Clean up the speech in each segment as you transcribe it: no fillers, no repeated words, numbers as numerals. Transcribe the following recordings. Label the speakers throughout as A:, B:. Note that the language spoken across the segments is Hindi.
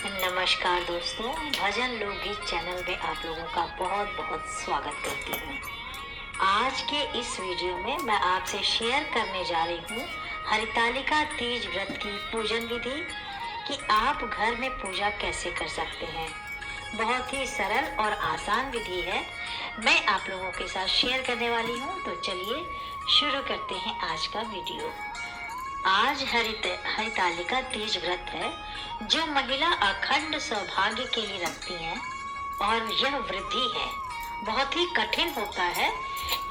A: नमस्कार दोस्तों, भजन लोकगीत चैनल में आप लोगों का बहुत बहुत स्वागत करती हूँ। आज के इस वीडियो में मैं आपसे शेयर करने जा रही हूँ हरितालिका तीज व्रत की पूजन विधि कि आप घर में पूजा कैसे कर सकते हैं। बहुत ही सरल और आसान विधि है, मैं आप लोगों के साथ शेयर करने वाली हूँ। तो चलिए शुरू करते हैं आज का वीडियो। आज हरितालिका तीज व्रत है जो महिला अखंड सौभाग्य के लिए रखती हैं और यह वृद्धि है बहुत ही कठिन होता है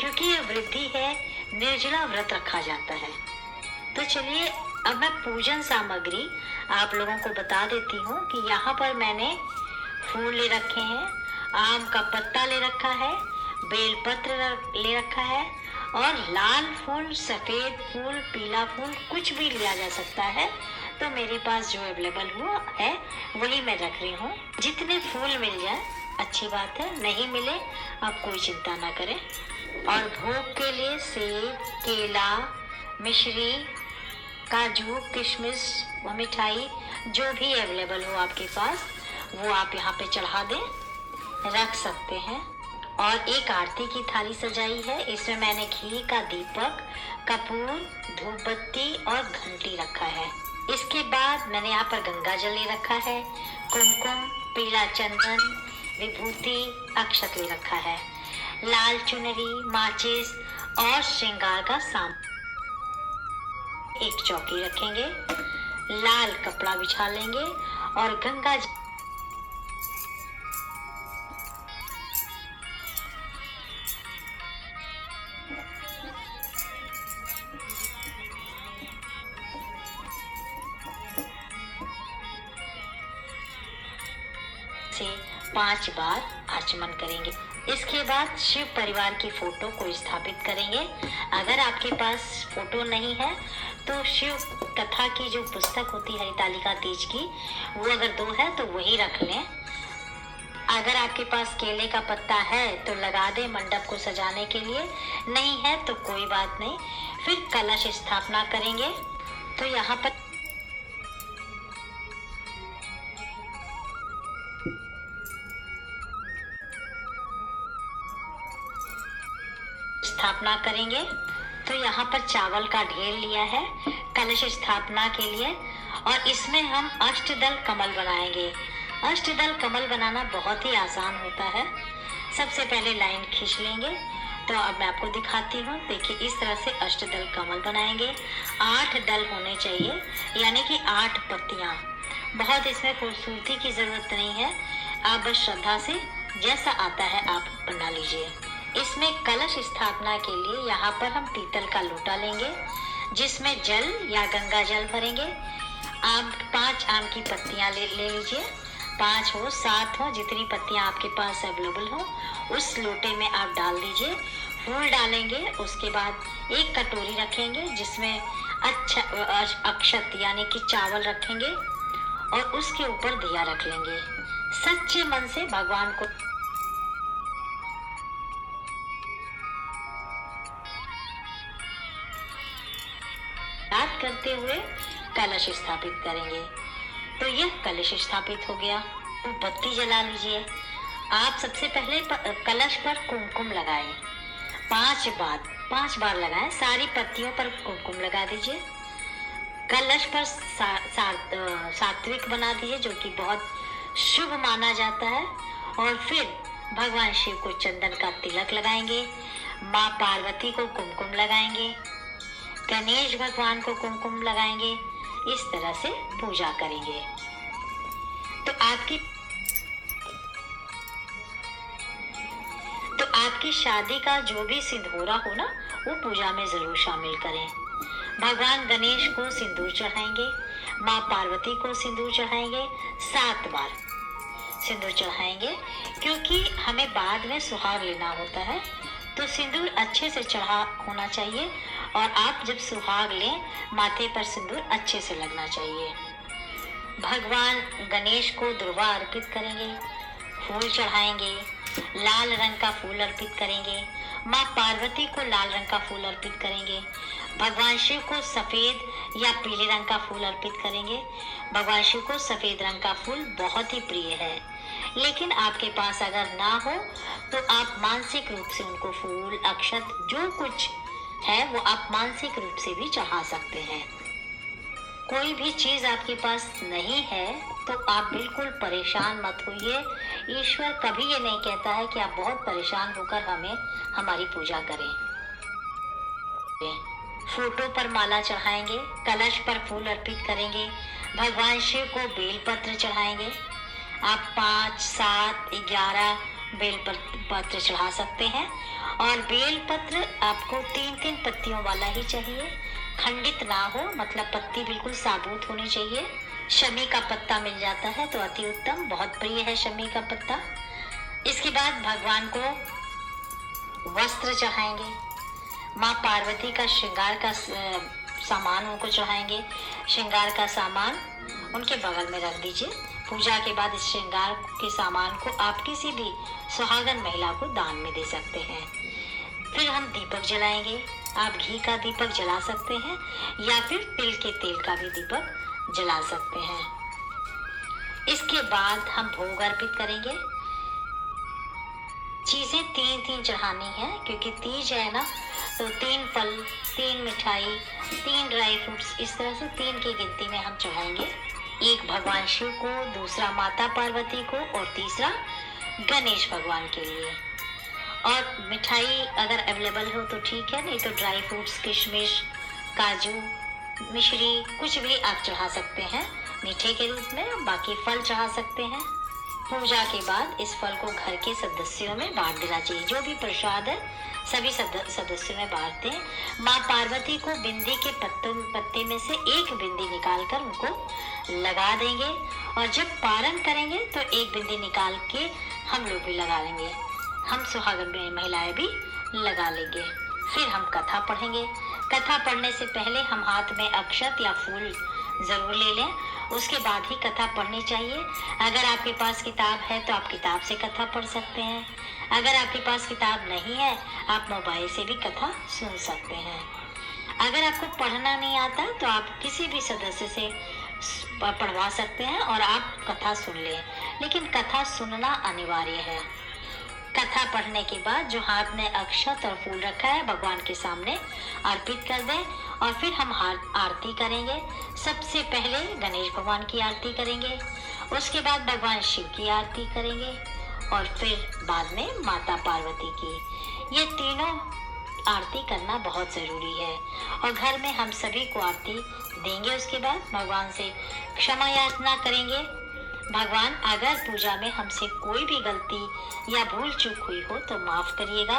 A: क्योंकि यह वृद्धि है, निर्जला व्रत रखा जाता है। तो चलिए अब मैं पूजन सामग्री आप लोगों को बता देती हूँ कि यहाँ पर मैंने फूल ले रखे हैं, आम का पत्ता ले रखा है, बेलपत्र ले रखा है और लाल फूल, सफेद फूल, पीला फूल कुछ भी लिया जा सकता है। तो मेरे पास जो अवेलेबल हुआ है वही मैं रख रही हूँ। जितने फूल मिल जाए अच्छी बात है, नहीं मिले आप कोई चिंता ना करें। और भोग के लिए सेब, केला, मिश्री, काजू, किशमिश व मिठाई जो भी अवेलेबल हो आपके पास वो आप यहाँ पे चढ़ा दें, रख सकते हैं। और एक आरती की थाली सजाई है, इसमें मैंने घी का दीपक, कपूर, धूप बत्ती और घंटी रखा है। इसके बाद मैंने यहाँ पर गंगा जल ले रखा है, कुमकुम, पीला चंदन, विभूति, अक्षत ले रखा है, लाल चुनरी, माचिस और श्रृंगार का सामान। एक चौकी रखेंगे, लाल कपड़ा बिछा लेंगे और गंगा से 5 बार आचमन करेंगे। इसके बाद शिव परिवार की फोटो को स्थापित करेंगे। अगर आपके पास फोटो नहीं है तो शिव कथा की जो पुस्तक होती है हरितालिका तीज की, वो अगर 2 है तो वही रख लें। अगर आपके पास केले का पत्ता है तो लगा दें मंडप को सजाने के लिए, नहीं है तो कोई बात नहीं। फिर कलश स्थापना करेंगे। तो यहाँ पर स्थापना करेंगे। तो यहाँ पर चावल का ढेर लिया है कलश स्थापना के लिए और इसमें हम अष्टदल कमल बनाएंगे। अष्टदल कमल बनाना बहुत ही आसान होता है। सबसे पहले लाइन खींच लेंगे। तो अब मैं आपको दिखाती हूँ। देखिए इस तरह से अष्टदल कमल बनाएंगे। 8 दल होने चाहिए, यानी कि 8 पत्तियाँ। बहुत इसमें खूबसूरती की जरूरत नहीं है, आप बस श्रद्धा से जैसा आता है आप बना लीजिए। इसमें कलश स्थापना के लिए यहाँ पर हम पीतल का लोटा लेंगे जिसमें जल या गंगा जल भरेंगे। आप 5 आम की पत्तियाँ ले लीजिए, 5 हो 7 हो, जितनी पत्तियाँ आपके पास अवेलेबल हो उस लोटे में आप डाल दीजिए। फूल डालेंगे। उसके बाद एक कटोरी रखेंगे जिसमें अच्छा अक्षत यानी कि चावल रखेंगे और उसके ऊपर दिया रख लेंगे। सच्चे मन से भगवान को याद करते हुए कलश स्थापित करेंगे। तो यह कलश स्थापित हो गया। तो बत्ती जला लीजिए। आप सबसे पहले कलश पर कुमकुम लगाएं। 5 बार लगाएं। सारी पत्तियों पर कुमकुम लगा दीजिए। कलश पर सात्विक बना दीजिए जो कि बहुत शुभ माना जाता है। और फिर भगवान शिव को चंदन का तिलक लगाएंगे, माँ पार्वती को कुमकुम लगाएंगे, गणेश भगवान को कुमकुम लगाएंगे। इस तरह से पूजा करेंगे। तो आपकी शादी का जो भी सिंदूरा हो ना, वो पूजा में जरूर शामिल करें। भगवान गणेश को सिंदूर चढ़ाएंगे, माँ पार्वती को सिंदूर चढ़ाएंगे, 7 बार सिंदूर चढ़ाएंगे क्योंकि हमें बाद में सुहाग लेना होता है। तो सिंदूर अच्छे से चढ़ा होना चाहिए और आप जब सुहाग लें माथे पर सिंदूर अच्छे से लगना चाहिए। भगवान गणेश को दुर्वा अर्पित करेंगे, फूल चढ़ाएंगे, लाल रंग का फूल अर्पित करेंगे, माँ पार्वती को लाल रंग का फूल अर्पित करेंगे, भगवान शिव को सफेद या पीले रंग का फूल अर्पित करेंगे। भगवान शिव को सफेद रंग का फूल बहुत ही प्रिय है, लेकिन आपके पास अगर ना हो तो आप मानसिक रूप से उनको फूल, अक्षत जो कुछ है वो आप मानसिक रूप से भी चढ़ा सकते हैं। कोई भी चीज आपके पास नहीं है तो आप बिल्कुल परेशान मत होइए। ईश्वर कभी ये नहीं कहता है कि आप बहुत परेशान होकर हमारी पूजा करें। फोटो पर माला चढ़ाएंगे, कलश पर फूल अर्पित करेंगे, भगवान शिव को बेलपत्र चढ़ाएंगे। आप 5, 7, 11 बेलपत्र चढ़ा सकते हैं और बेलपत्र आपको 3-3 पत्तियों वाला ही चाहिए, खंडित ना हो, मतलब पत्ती बिल्कुल साबुत होनी चाहिए। शमी का पत्ता मिल जाता है तो अति उत्तम, बहुत प्रिय है शमी का पत्ता। इसके बाद भगवान को वस्त्र चढ़ाएंगे, माँ पार्वती का श्रृंगार का सामान उनको चढ़ाएंगे। श्रृंगार का सामान उनके बगल में रख दीजिए। पूजा के बाद इस श्रृंगार के सामान को आप किसी भी सुहागन महिला को दान में दे सकते हैं। फिर हम दीपक जलाएंगे। आप घी का दीपक जला सकते हैं या फिर तिल के तेल का भी दीपक जला सकते हैं। इसके बाद हम भोग अर्पित करेंगे। चीजें 3-3 चढ़ानी है, क्योंकि तीज है ना, तो 3 फल, 3 मिठाई, 3 ड्राई फ्रूट्स, इस तरह से 3 की गिनती में हम चढ़ाएंगे। एक भगवान शिव को, दूसरा माता पार्वती को और तीसरा गणेश भगवान के लिए। और मिठाई अगर अवेलेबल हो तो ठीक है, नहीं तो ड्राई फ्रूट्स, किशमिश, काजू, मिश्री, कुछ भी आप चढ़ा सकते हैं मीठे के रूप में। बाकी फल चढ़ा सकते हैं। पूजा के बाद इस फल को घर के सदस्यों में बांट देना चाहिए। जो भी प्रसाद है सभी सदस्यों में बांटते हैं। माँ पार्वती को बिंदी के पत्ते में से एक बिंदी निकालकर उनको लगा देंगे और जब पारण करेंगे तो एक बिंदी निकाल के हम लोग भी लगा लेंगे, हम सुहागन महिलाएं भी लगा लेंगे। फिर हम कथा पढ़ेंगे। कथा पढ़ने से पहले हम हाथ में अक्षत या फूल जरूर ले लें, उसके बाद ही कथा पढ़नी चाहिए। अगर आपके पास किताब है तो आप किताब से कथा पढ़ सकते हैं। अगर आपके पास किताब नहीं है आप मोबाइल से भी कथा सुन सकते हैं। अगर आपको पढ़ना नहीं आता तो आप किसी भी सदस्य से पढ़वा सकते हैं और आप कथा सुन लें, लेकिन कथा सुनना अनिवार्य है। कथा पढ़ने के बाद जो हाथ में अक्षत और फूल रखा है भगवान के सामने अर्पित कर दें और फिर हम आरती करेंगे। सबसे पहले गणेश भगवान की आरती करेंगे, उसके बाद भगवान शिव की आरती करेंगे और फिर बाद में माता पार्वती की। ये तीनों आरती करना बहुत ज़रूरी है और घर में हम सभी को आरती देंगे। उसके बाद भगवान से क्षमा याचना करेंगे। भगवान, अगर पूजा में हमसे कोई भी गलती या भूल चूक हुई हो तो माफ़ करिएगा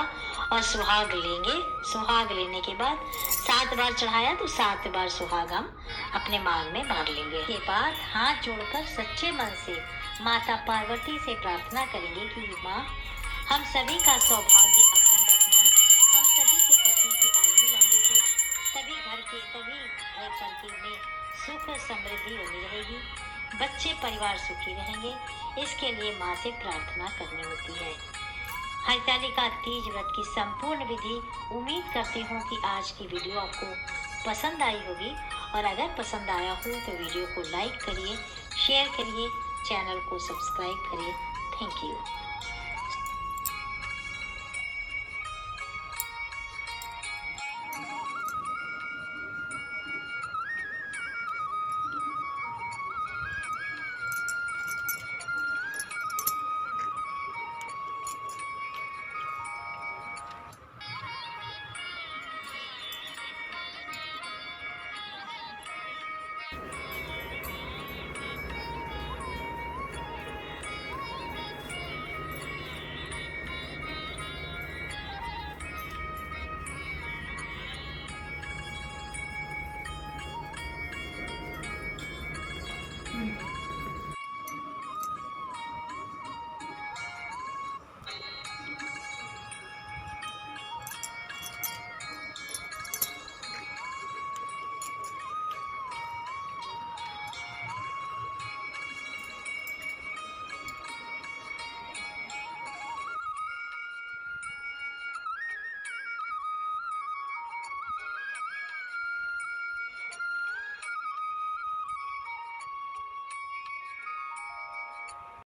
A: और सुहाग लेंगे। सुहाग लेने के बाद 7 बार चढ़ाया तो 7 बार सुहाग हम अपने मांग में भर लेंगे। के बाद हाथ जोड़कर सच्चे मन से माता पार्वती से प्रार्थना करेंगे कि माँ, हम सभी का सौभाग्य अखंड रखना, हम सभी के पति की आयु लंबी हो, सभी घर में सुख समृद्धि बनी रहेगी, बच्चे परिवार सुखी रहेंगे। इसके लिए माँ से प्रार्थना करनी होती है। हरितालिका तीज व्रत की संपूर्ण विधि उम्मीद करती हूँ कि आज की वीडियो आपको पसंद आई होगी और अगर पसंद आया हो तो वीडियो को लाइक करिए, शेयर करिए, चैनल को सब्सक्राइब करिए। Thank you.